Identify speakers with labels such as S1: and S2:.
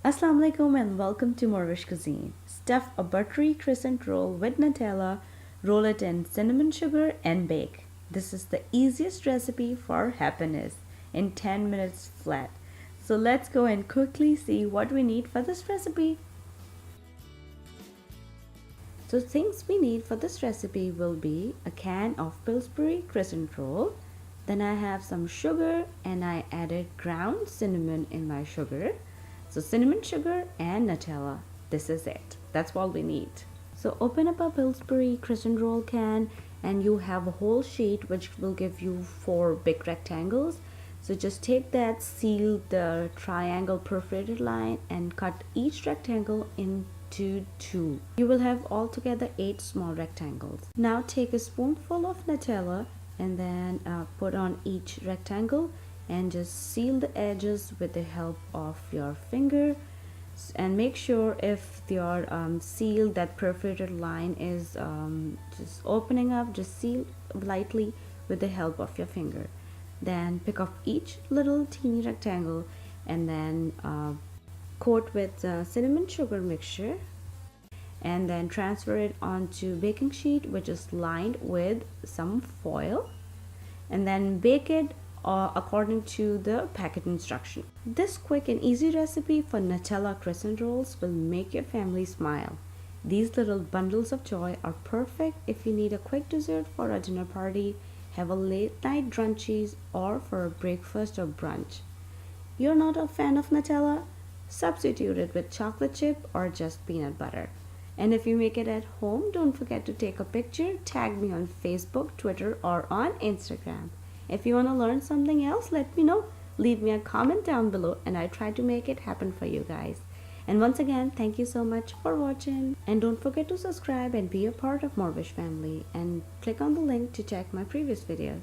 S1: Assalamu alaikum and welcome to morEwish cuisine. Stuff a buttery crescent roll with Nutella, roll it in cinnamon sugar and bake. This is the easiest recipe for happiness in 10 minutes flat. So let's go and quickly see what we need for this recipe. So things we need for this recipe will be a can of Pillsbury crescent roll. Then I have some sugar and I added ground cinnamon in my sugar. So cinnamon sugar and Nutella. This is it. That's all we need. So open up a Pillsbury crescent roll can and you have a whole sheet which will give you 4 big rectangles. So just take that, seal the triangle perforated line and cut each rectangle into 2. You will have altogether 8 small rectangles. Now take a spoonful of Nutella and then put on each rectangle and just seal the edges with the help of your finger, and make sure if your seal, that perforated line is just opening up, just seal lightly with the help of your finger. Then pick up each little teeny rectangle and then coat with cinnamon sugar mixture and then transfer it onto baking sheet which is lined with some foil, and then bake it according to the packet instruction. This quick and easy recipe for Nutella crescent rolls will make your family smile. These little bundles of joy are perfect if you need a quick dessert for a dinner party, have a late night brunchies, or for a breakfast or brunch. You're not a fan of Nutella? Substitute it with chocolate chip or just peanut butter. And if you make it at home, don't forget to take a picture, tag me on Facebook, Twitter, or on Instagram. If you want to learn something else, let me know. Leave me a comment down below and I try to make it happen for you guys. And once again, thank you so much for watching. And don't forget to subscribe and be a part of morEwish family. And click on the link to check my previous videos.